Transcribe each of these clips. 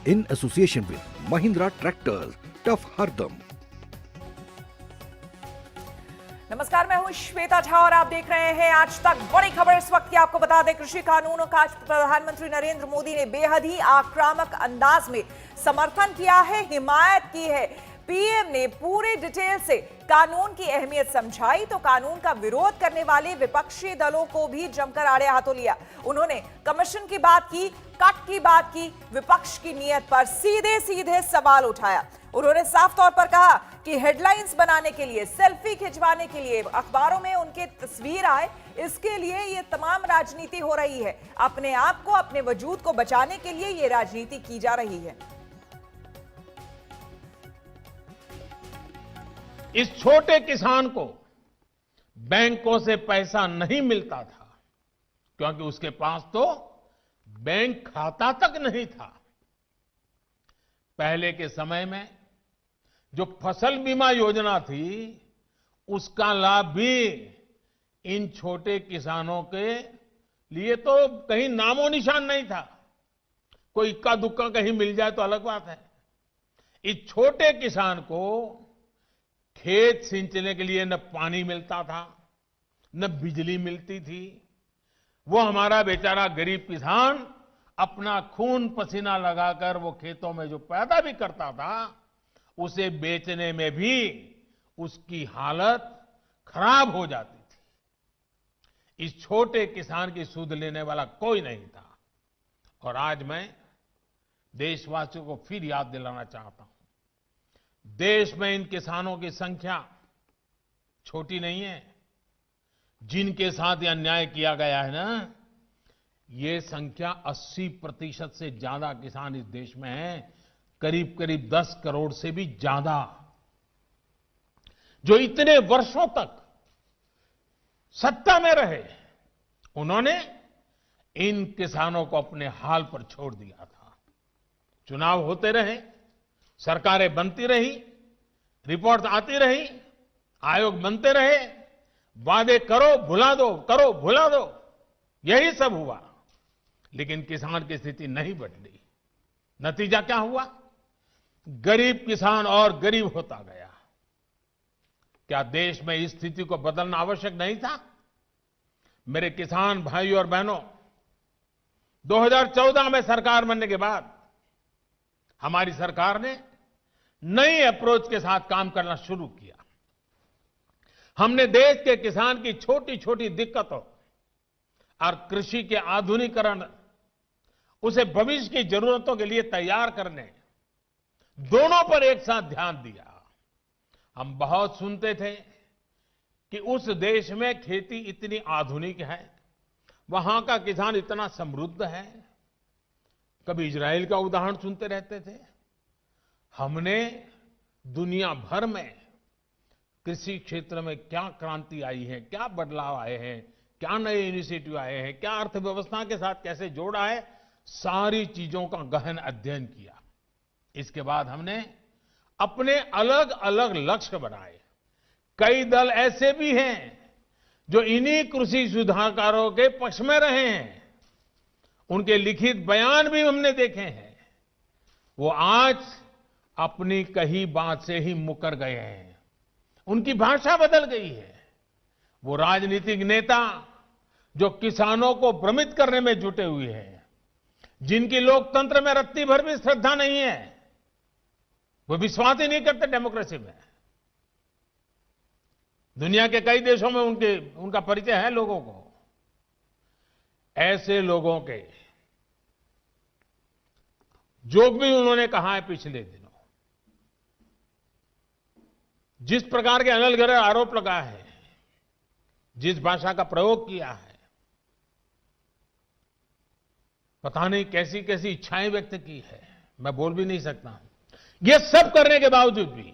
in association with Mahindra Tractors, Tough हरदम। नमस्कार, मैं हूं श्वेता झा और आप देख रहे हैं आज तक। बड़ी खबर इस वक्त की आपको बता दें, कृषि कानूनों का प्रधानमंत्री नरेंद्र मोदी ने बेहद ही आक्रामक अंदाज में समर्थन किया है, हिमायत की है। पीएम ने पूरे डिटेल से कानून की अहमियत समझाई तो कानून का विरोध करने वाले विपक्षी दलों को भी जमकर आड़े हाथों लिया। उन्होंने कमीशन की बात की, कट की बात की, विपक्ष की नीयत पर सीधे सीधे सवाल उठाया। उन्होंने साफ तौर पर कहा कि हेडलाइंस बनाने के लिए, सेल्फी खिंचवाने के लिए, अखबारों में उनके तस्वीर आए, इसके लिए ये तमाम राजनीति हो रही है। अपने आप को, अपने वजूद को बचाने के लिए ये राजनीति की जा रही है। इस छोटे किसान को बैंकों से पैसा नहीं मिलता था क्योंकि उसके पास तो बैंक खाता तक नहीं था। पहले के समय में जो फसल बीमा योजना थी, उसका लाभ भी इन छोटे किसानों के लिए तो कहीं नामो निशान नहीं था। कोई इक्का दुक्का कहीं मिल जाए तो अलग बात है। इस छोटे किसान को खेत सिंचने के लिए न पानी मिलता था, न बिजली मिलती थी। वो हमारा बेचारा गरीब किसान अपना खून पसीना लगाकर वो खेतों में जो पैदा भी करता था, उसे बेचने में भी उसकी हालत खराब हो जाती थी। इस छोटे किसान की सुध लेने वाला कोई नहीं था। और आज मैं देशवासियों को फिर याद दिलाना चाहता हूं, देश में इन किसानों की संख्या छोटी नहीं है। जिनके साथ यह अन्याय किया गया है ना, ये संख्या 80% से ज्यादा किसान इस देश में हैं, करीब करीब 10 करोड़ से भी ज्यादा, जो इतने वर्षों तक सत्ता में रहे। उन्होंने इन किसानों को अपने हाल पर छोड़ दिया था। चुनाव होते रहे, सरकारें बनती रही, रिपोर्ट्स आती रही, आयोग बनते रहे, वादे करो भुला दो, करो भुला दो, यही सब हुआ। लेकिन किसान की स्थिति नहीं बदली। नतीजा क्या हुआ? गरीब किसान और गरीब होता गया। क्या देश में इस स्थिति को बदलना आवश्यक नहीं था? मेरे किसान भाइयों और बहनों, 2014 में सरकार बनने के बाद हमारी सरकार ने नई अप्रोच के साथ काम करना शुरू किया। हमने देश के किसान की छोटी छोटी दिक्कतों और कृषि के आधुनिकीकरण, उसे भविष्य की जरूरतों के लिए तैयार करने, दोनों पर एक साथ ध्यान दिया। हम बहुत सुनते थे कि उस देश में खेती इतनी आधुनिक है, वहां का किसान इतना समृद्ध है। कभी इजराइल का उदाहरण सुनते रहते थे। हमने दुनिया भर में कृषि क्षेत्र में क्या क्रांति आई है, क्या बदलाव आए हैं, क्या नए इनिशिएटिव आए हैं, क्या अर्थव्यवस्था के साथ कैसे जोड़ा है, सारी चीजों का गहन अध्ययन किया। इसके बाद हमने अपने अलग अलग लक्ष्य बनाए। कई दल ऐसे भी हैं जो इन्हीं कृषि सुधारकारों के पक्ष में रहे हैं। उनके लिखित बयान भी हमने देखे हैं। वो आज अपनी कही बात से ही मुकर गए हैं। उनकी भाषा बदल गई है। वो राजनीतिक नेता जो किसानों को भ्रमित करने में जुटे हुए हैं, जिनकी लोकतंत्र में रत्ती भर भी श्रद्धा नहीं है, वो विश्वास ही नहीं करते डेमोक्रेसी में। दुनिया के कई देशों में उनका परिचय है लोगों को। ऐसे लोगों के जो भी उन्होंने कहा है पिछले दिनों, जिस प्रकार के अनलगढ़ आरोप लगाए हैं, जिस भाषा का प्रयोग किया है, पता नहीं कैसी कैसी इच्छाएं व्यक्त की है, मैं बोल भी नहीं सकता हूं। ये सब करने के बावजूद भी,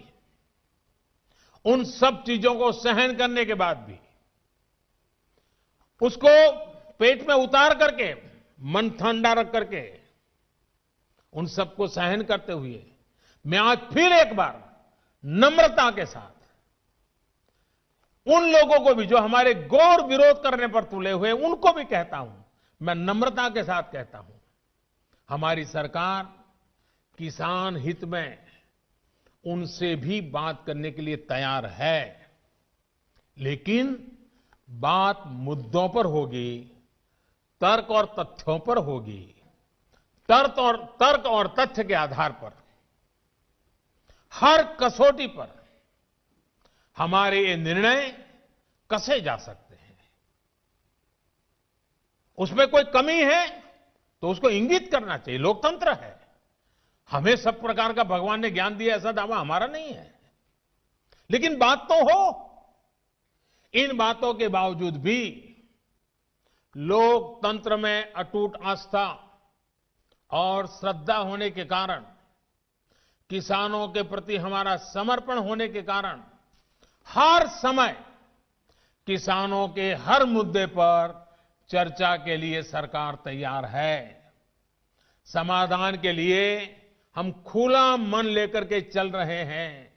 उन सब चीजों को सहन करने के बाद भी, उसको पेट में उतार करके, मन ठंडा रख करके, उन सबको सहन करते हुए, मैं आज फिर एक बार नम्रता के साथ उन लोगों को भी जो हमारे घोर विरोध करने पर तुले हुए, उनको भी कहता हूं, मैं नम्रता के साथ कहता हूं, हमारी सरकार किसान हित में उनसे भी बात करने के लिए तैयार है, लेकिन बात मुद्दों पर होगी, तर्क और तथ्यों पर होगी, तर्क और तथ्य के आधार पर हर कसौटी पर हमारे ये निर्णय कसे जा सकते हैं। उसमें कोई कमी है तो उसको इंगित करना चाहिए, लोकतंत्र है। हमें सब प्रकार का भगवान ने ज्ञान दिया ऐसा दावा हमारा नहीं है, लेकिन बात तो हो। इन बातों के बावजूद भी लोकतंत्र में अटूट आस्था और श्रद्धा होने के कारण, किसानों के प्रति हमारा समर्पण होने के कारण हर समय किसानों के हर मुद्दे पर चर्चा के लिए सरकार तैयार है। समाधान के लिए हम खुला मन लेकर के चल रहे हैं।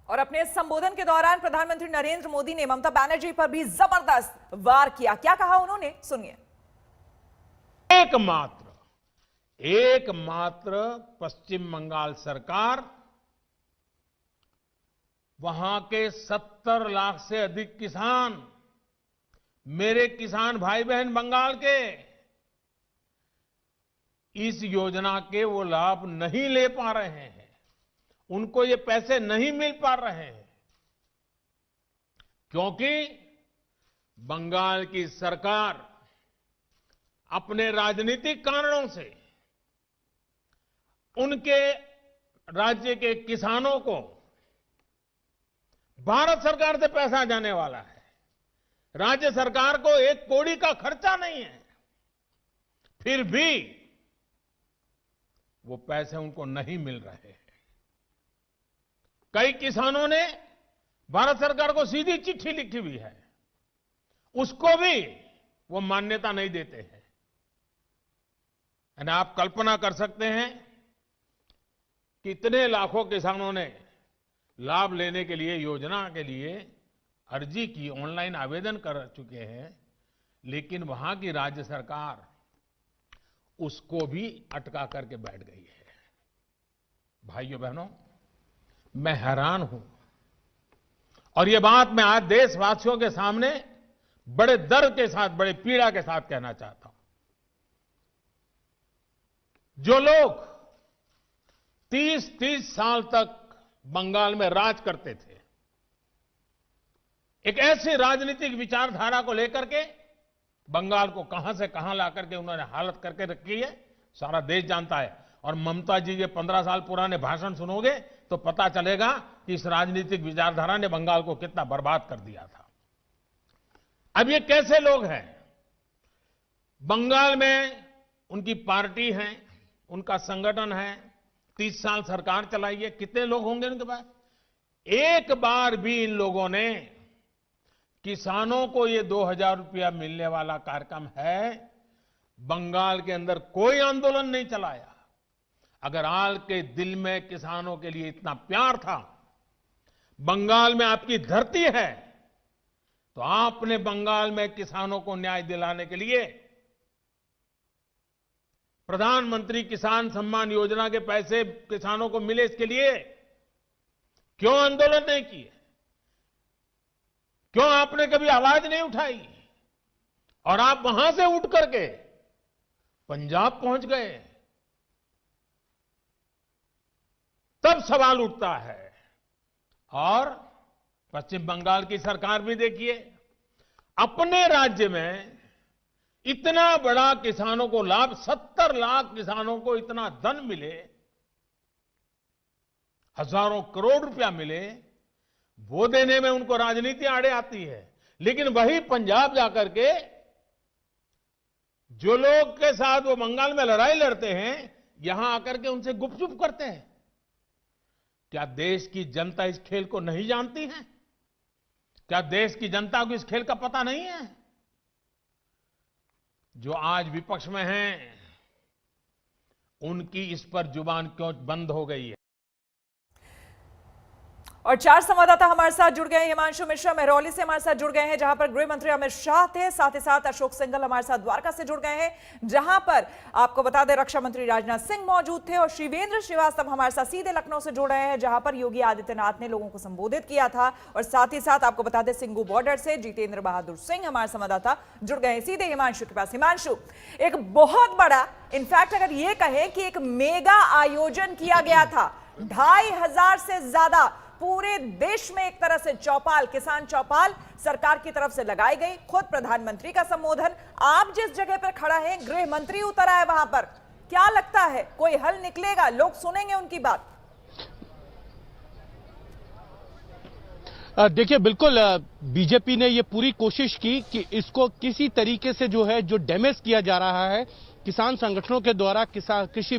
और अपने संबोधन के दौरान प्रधानमंत्री नरेंद्र मोदी ने ममता बनर्जी पर भी जबरदस्त वार किया। क्या कहा उन्होंने, सुनिए। एकमात्र पश्चिम बंगाल सरकार, वहां के 70 लाख से अधिक किसान, मेरे किसान भाई बहन बंगाल के, इस योजना के वो लाभ नहीं ले पा रहे हैं, उनको ये पैसे नहीं मिल पा रहे हैं, क्योंकि बंगाल की सरकार अपने राजनीतिक कारणों से उनके राज्य के किसानों को, भारत सरकार से पैसा जाने वाला है, राज्य सरकार को एक कौड़ी का खर्चा नहीं है, फिर भी वो पैसे उनको नहीं मिल रहे हैं। कई किसानों ने भारत सरकार को सीधी चिट्ठी लिखी हुई है, उसको भी वो मान्यता नहीं देते हैं। यानी आप कल्पना कर सकते हैं कितने लाखों किसानों ने लाभ लेने के लिए, योजना के लिए अर्जी की, ऑनलाइन आवेदन कर चुके हैं, लेकिन वहां की राज्य सरकार उसको भी अटका करके बैठ गई है। भाइयों बहनों, मैं हैरान हूं, और ये बात मैं आज देशवासियों के सामने बड़े दर्द के साथ, बड़े पीड़ा के साथ कहना चाहता हूं। जो लोग 30-30 साल तक बंगाल में राज करते थे, एक ऐसी राजनीतिक विचारधारा को लेकर के बंगाल को कहां से कहां ला करके उन्होंने हालत करके रखी है, सारा देश जानता है। और ममता जी के 15 साल पुराने भाषण सुनोगे तो पता चलेगा कि इस राजनीतिक विचारधारा ने बंगाल को कितना बर्बाद कर दिया था। अब ये कैसे लोग हैं? बंगाल में उनकी पार्टी है, उनका संगठन है, 30 साल सरकार चलाई है, कितने लोग होंगे उनके पास? एक बार भी इन लोगों ने किसानों को ये 2000 रुपया मिलने वाला कार्यक्रम है, बंगाल के अंदर कोई आंदोलन नहीं चलाया। अगर आल के दिल में किसानों के लिए इतना प्यार था, बंगाल में आपकी धरती है, तो आपने बंगाल में किसानों को न्याय दिलाने के लिए प्रधानमंत्री किसान सम्मान योजना के पैसे किसानों को मिले, इसके लिए क्यों आंदोलन नहीं किए? क्यों आपने कभी आवाज नहीं उठाई? और आप वहां से उठ करके पंजाब पहुंच गए, तब सवाल उठता है। और पश्चिम बंगाल की सरकार भी देखिए, अपने राज्य में इतना बड़ा किसानों को लाभ, 70 लाख किसानों को इतना धन मिले, हजारों करोड़ रुपया मिले, वो देने में उनको राजनीति आड़े आती है। लेकिन वही पंजाब जाकर के जो लोग के साथ वो बंगाल में लड़ाई लड़ते हैं, यहां आकर के उनसे गुपचुप करते हैं। क्या देश की जनता इस खेल को नहीं जानती है? क्या देश की जनता को इस खेल का पता नहीं है? जो आज विपक्ष में हैं, उनकी इस पर जुबान क्यों बंद हो गई है? और 4 संवाददाता हमारे साथ जुड़ गए हैं। हिमांशु मिश्रा महरौली से हमारे साथ जुड़ गए हैं, जहां पर गृह मंत्री अमित शाह थे। साथ ही साथ अशोक सिंघल हमारे साथ द्वारका से जुड़ गए हैं, जहां पर आपको बता दें रक्षा मंत्री राजनाथ सिंह मौजूद थे। और शिवेंद्र श्रीवास्तव हमारे साथ सीधे लखनऊ से जुड़ रहे हैं, जहां पर योगी आदित्यनाथ ने लोगों को संबोधित किया था। और साथ ही साथ आपको बता दें सिंगू बॉर्डर से जितेंद्र बहादुर सिंह हमारे संवाददाता जुड़ गए हैं सीधे हिमांशु के पास। हिमांशु, एक बहुत बड़ा, इनफैक्ट अगर यह कहें कि एक मेगा आयोजन किया गया था, 2500 से ज्यादा पूरे देश में एक तरह से चौपाल, किसान चौपाल सरकार की तरफ से लगाई गई। खुद प्रधानमंत्री का संबोधन, आप जिस जगह पर खड़ा है गृह मंत्री उतर आए वहां पर, क्या लगता है कोई हल निकलेगा, लोग सुनेंगे उनकी बात? देखिए, बिल्कुल बीजेपी ने ये पूरी कोशिश की कि इसको किसी तरीके से जो डैमेज किया जा रहा है, किसान संगठनों के द्वारा कृषि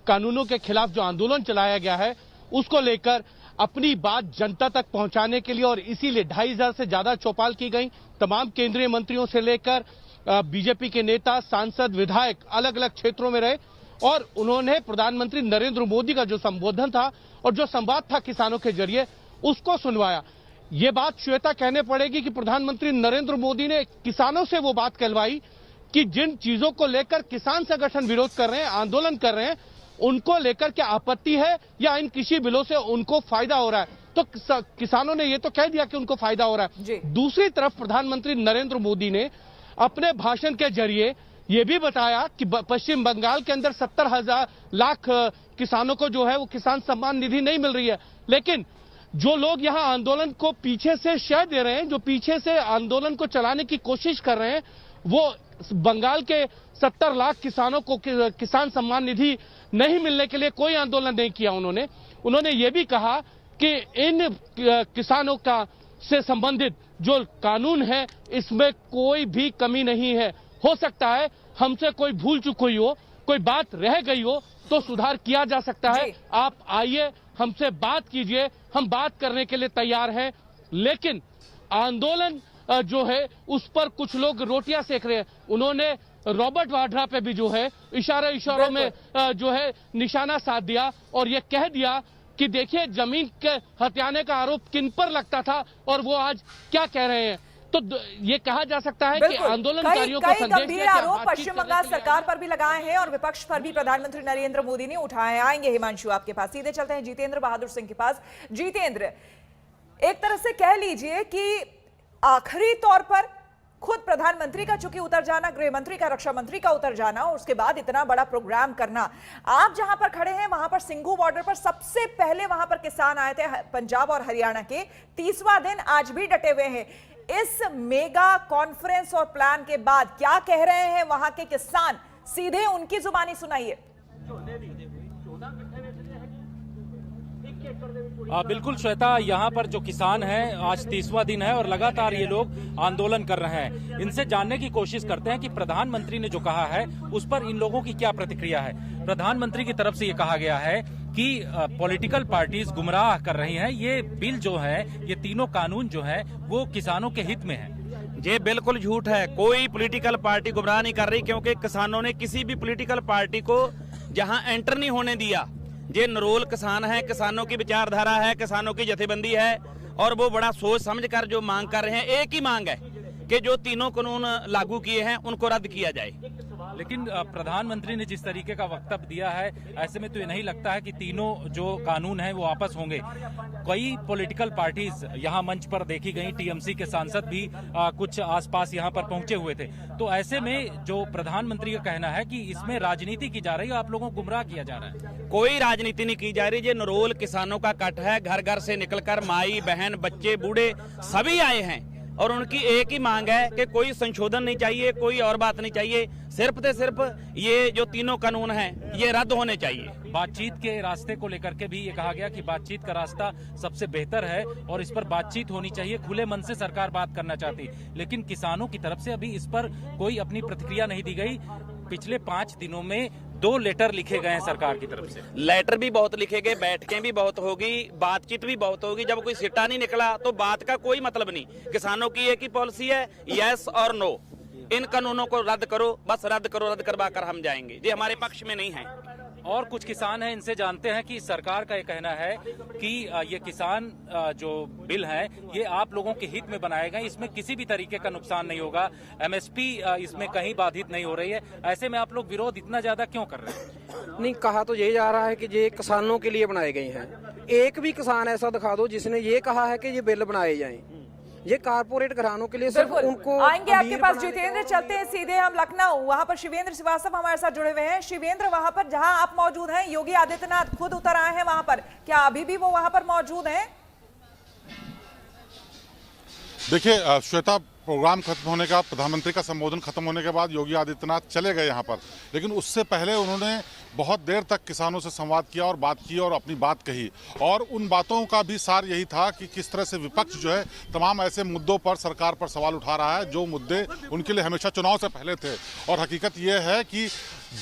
कानूनों के खिलाफ जो आंदोलन चलाया गया है, उसको लेकर अपनी बात जनता तक पहुंचाने के लिए, और इसीलिए 2500 से ज्यादा चौपाल की गई। तमाम केंद्रीय मंत्रियों से लेकर बीजेपी के नेता, सांसद, विधायक अलग अलग क्षेत्रों में रहे और उन्होंने प्रधानमंत्री नरेंद्र मोदी का जो संबोधन था और जो संवाद था किसानों के जरिए, उसको सुनवाया। ये बात श्वेता कहने पड़ेगी कि प्रधानमंत्री नरेंद्र मोदी ने किसानों से वो बात कहलवाई कि जिन चीजों को लेकर किसान संगठन विरोध कर रहे हैं, आंदोलन कर रहे हैं, उनको लेकर क्या आपत्ति है या इन कृषि बिलों से उनको फायदा हो रहा है। तो किसानों ने ये तो कह दिया कि उनको फायदा हो रहा है। दूसरी तरफ प्रधानमंत्री नरेंद्र मोदी ने अपने भाषण के जरिए ये भी बताया कि पश्चिम बंगाल के अंदर 70 लाख किसानों को वो किसान सम्मान निधि नहीं मिल रही है, लेकिन जो लोग यहाँ आंदोलन को पीछे से शह दे रहे हैं, जो पीछे से आंदोलन को चलाने की कोशिश कर रहे हैं, वो बंगाल के 70 लाख किसानों को किसान सम्मान निधि नहीं मिलने के लिए कोई आंदोलन नहीं किया। उन्होंने ये भी कहा कि इन किसानों का से संबंधित जो कानून है, इसमें कोई भी कमी नहीं है। हो सकता है हमसे कोई भूल चूक हुई हो, कोई बात रह गई हो, तो सुधार किया जा सकता है। आप आइए, हमसे बात कीजिए, हम बात करने के लिए तैयार हैं। लेकिन आंदोलन जो है उस पर कुछ लोग रोटियां सेक रहे हैं। उन्होंने रॉबर्ट वाड्रा पे भी इशारों में निशाना साध दिया और ये कह दिया कि देखिए जमीन के हथियाने का आरोप किन पर लगता था और वो आज क्या कह रहे हैं। तो ये कहा जा सकता है कि आंदोलनकारियों को संदेश गंभीर आरोप पश्चिम बंगाल सरकार पर भी लगाए हैं और विपक्ष पर भी प्रधानमंत्री नरेंद्र मोदी ने उठाए। आएंगे हिमांशु आपके पास, सीधे चलते हैं जितेंद्र बहादुर सिंह के पास। जितेंद्र, एक तरह से कह लीजिए कि आखिरी तौर पर खुद प्रधानमंत्री का चूंकि उतर जाना, गृह मंत्री का, रक्षा मंत्री का उतर जाना, और उसके बाद इतना बड़ा प्रोग्राम करना, आप जहां पर खड़े हैं वहां पर सिंघू बॉर्डर पर सबसे पहले वहां पर किसान आए थे पंजाब और हरियाणा के, 30वां दिन आज भी डटे हुए हैं। इस मेगा कॉन्फ्रेंस और प्लान के बाद क्या कह रहे हैं वहां के किसान, सीधे उनकी जुबानी सुनाइए। बिल्कुल श्वेता, यहाँ पर जो किसान हैं, आज 30वां दिन है और लगातार ये लोग आंदोलन कर रहे हैं। इनसे जानने की कोशिश करते हैं कि प्रधानमंत्री ने जो कहा है उस पर इन लोगों की क्या प्रतिक्रिया है। प्रधानमंत्री की तरफ से ये कहा गया है कि पॉलिटिकल पार्टीज गुमराह कर रही हैं। ये बिल जो है, ये तीनों कानून जो है वो किसानों के हित में है। ये बिल्कुल झूठ है। कोई पॉलिटिकल पार्टी गुमराह नहीं कर रही, क्योंकि किसानों ने किसी भी पॉलिटिकल पार्टी को जहां एंटर नहीं होने दिया। ये नरोल किसान है, किसानों की विचारधारा है, किसानों की जथेबंदी है और वो बड़ा सोच समझकर जो मांग कर रहे हैं, एक ही मांग है कि जो तीनों कानून लागू किए हैं उनको रद्द किया जाए। लेकिन प्रधानमंत्री ने जिस तरीके का वक्तव्य दिया है, ऐसे में तो ये नहीं लगता है कि तीनों जो कानून हैं वो वापस होंगे। कई पॉलिटिकल पार्टीज यहाँ मंच पर देखी गई, टीएमसी के सांसद भी कुछ आसपास यहाँ पर पहुंचे हुए थे। तो ऐसे में जो प्रधानमंत्री का कहना है कि इसमें राजनीति की जा रही है, आप लोगों को गुमराह किया जा रहा है। कोई राजनीति नहीं की जा रही। ये नरोल किसानों का कट है। घर घर से निकलकर माई बहन बच्चे बूढ़े सभी आए हैं और उनकी एक ही मांग है कि कोई संशोधन नहीं चाहिए, कोई और बात नहीं चाहिए, सिर्फ ये जो तीनों कानून हैं ये रद्द होने चाहिए। बातचीत के रास्ते को लेकर के भी ये कहा गया कि बातचीत का रास्ता सबसे बेहतर है और इस पर बातचीत होनी चाहिए। खुले मन से सरकार बात करना चाहती, लेकिन किसानों की तरफ से अभी इस पर कोई अपनी प्रतिक्रिया नहीं दी गई। पिछले 5 दिनों में 2 लेटर लिखे गए हैं सरकार की तरफ से। लेटर भी बहुत लिखे गए, बैठकें भी बहुत होगी, बातचीत भी बहुत होगी। जब कोई सिट्टा नहीं निकला तो बात का कोई मतलब नहीं। किसानों की एक ही पॉलिसी है, यस और नो। इन कानूनों को रद्द करो, बस रद्द करो, रद्द करवा कर हम जाएंगे। ये हमारे पक्ष में नहीं है। और कुछ किसान हैं, इनसे जानते हैं कि सरकार का ये कहना है कि ये किसान जो बिल है ये आप लोगों के हित में बनाए गए, इसमें किसी भी तरीके का नुकसान नहीं होगा, एमएसपी इसमें कहीं बाधित नहीं हो रही है। ऐसे में आप लोग विरोध इतना ज्यादा क्यों कर रहे हैं? नहीं, कहा तो यही जा रहा है कि ये किसानों के लिए बनाए गए हैं। एक भी किसान ऐसा दिखा दो जिसने ये कहा है कि ये बिल बनाए जाएं। ये कारपोरेट घरानों के लिए सिर्फ उनको आएंगे आपके पास जितेंद्र। चलते हैं सीधे हम लखनऊ, वहां पर शिवेंद्र श्रीवास्तव हमारे साथ जुड़े हुए हैं। शिवेंद्र, वहां पर जहां आप मौजूद हैं, योगी आदित्यनाथ खुद उतर आए हैं वहां पर, क्या अभी भी वो वहां पर मौजूद हैं? देखिए श्वेता, प्रोग्राम खत्म होने का, प्रधानमंत्री का संबोधन खत्म होने के बाद योगी आदित्यनाथ चले गए यहाँ पर, लेकिन उससे पहले उन्होंने बहुत देर तक किसानों से संवाद किया और बात की और अपनी बात कही। और उन बातों का भी सार यही था कि किस तरह से विपक्ष जो है तमाम ऐसे मुद्दों पर सरकार पर सवाल उठा रहा है जो मुद्दे उनके लिए हमेशा चुनाव से पहले थे। और हकीकत ये है कि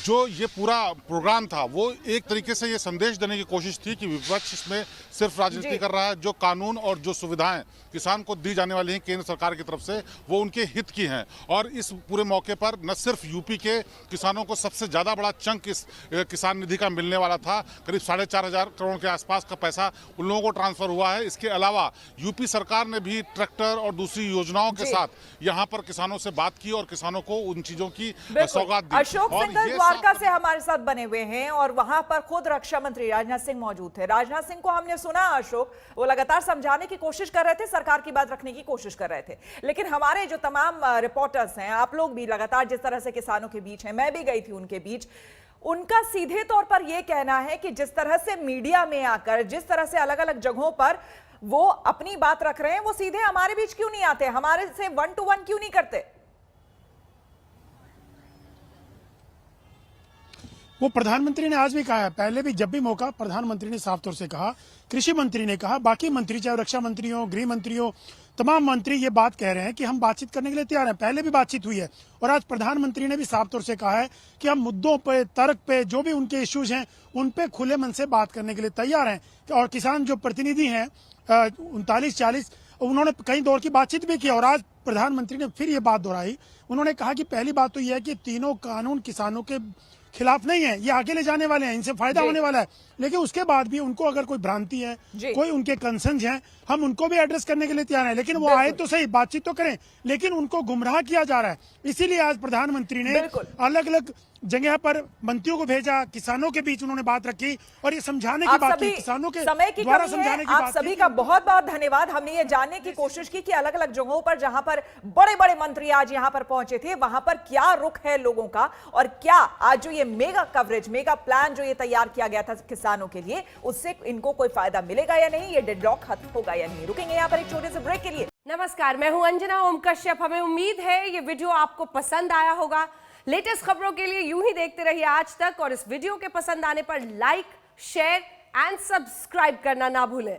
जो ये पूरा प्रोग्राम था वो एक तरीके से ये संदेश देने की कोशिश थी कि विपक्ष इसमें सिर्फ राजनीति कर रहा है। जो कानून और जो सुविधाएं किसान को दी जाने वाली हैं केंद्र सरकार की तरफ से, वो उनके हित की हैं। और इस पूरे मौके पर न सिर्फ यूपी के किसानों को सबसे ज़्यादा बड़ा चंक इस किसान निधि का मिलने वाला था, करीब 4,500 करोड़ के आसपास का पैसा उन लोगों को ट्रांसफर हुआ है। इसके अलावा यूपी सरकार ने भी ट्रैक्टर और दूसरी योजनाओं के साथ यहाँ पर किसानों से बात की और किसानों को उन चीज़ों की सौगात दी। अशोक सिंघल द्वारका से हमारे साथ बने हुए हैं और वहां पर खुद रक्षा मंत्री राजनाथ सिंह मौजूद थे। राजनाथ सिंह को हमने सुना अशोक, वो लगातार समझाने की कोशिश कर रहे थे, सरकार की बात रखने की कोशिश कर रहे थे, लेकिन हमारे जो तमाम रिपोर्टर्स हैं, आप लोग भी लगातार जिस तरह से किसानों के बीच हैं, मैं भी गई थी उनके बीच, उनका सीधे तौर पर यह कहना है कि जिस तरह से मीडिया में आकर, जिस तरह से अलग अलग जगहों पर वो अपनी बात रख रहे हैं, वो सीधे हमारे बीच क्यों नहीं आते, हमारे से 1 to 1 क्यों नहीं करते? वो प्रधानमंत्री ने आज भी कहा है, पहले भी जब भी मौका प्रधानमंत्री ने साफ तौर से कहा, कृषि मंत्री ने कहा, बाकी मंत्री चाहे रक्षा मंत्री हो, गृह मंत्री हो, तमाम मंत्री ये बात कह रहे हैं कि हम बातचीत करने के लिए तैयार हैं। पहले भी बातचीत हुई है और आज प्रधानमंत्री ने भी साफ तौर से कहा है कि हम मुद्दों पे, तर्क पे, जो भी उनके इश्यूज हैं उन पे खुले मन से बात करने के लिए तैयार हैं। और किसान जो प्रतिनिधि हैं 39-40, उन्होंने कई दौर की बातचीत भी की और आज प्रधानमंत्री ने फिर ये बात दोहराई। उन्होंने कहा कि पहली बात तो यह है कि तीनों कानून किसानों के खिलाफ नहीं है, ये आगे ले जाने वाले हैं, इनसे फायदा होने वाला है, लेकिन उसके बाद भी उनको अगर कोई भ्रांति है, कोई उनके कंसर्न्स हैं, हम उनको भी एड्रेस करने के लिए तैयार हैं। लेकिन वो आए तो सही, बातचीत तो करें, लेकिन उनको गुमराह किया जा रहा है। इसीलिए आज प्रधानमंत्री ने अलग अलग जगह पर मंत्रियों को भेजा, किसानों के बीच उन्होंने बात रखी और ये समझाने की बात की, किसानों के समय की द्वारा कमी समझाने है। की आप बात सभी का बहुत बहुत धन्यवाद। हमने ये जानने की कोशिश की कि अलग अलग जगहों पर जहां पर बड़े बड़े मंत्री आज यहां पर पहुंचे थे, वहां पर क्या रुख है लोगों का और क्या आज जो ये मेगा कवरेज, मेगा प्लान जो ये तैयार किया गया था किसानों के लिए, उससे इनको कोई फायदा मिलेगा या नहीं, ये डेडलॉक खत्म होगा या नहीं। रुकेंगे यहाँ पर एक छोटे से ब्रेक के लिए। नमस्कार, मैं हूं अंजना ओम कश्यप। हमें उम्मीद है ये वीडियो आपको पसंद आया होगा। लेटेस्ट खबरों के लिए यूं ही देखते रहिए आज तक और इस वीडियो के पसंद आने पर लाइक, शेयर एंड सब्सक्राइब करना ना भूलें।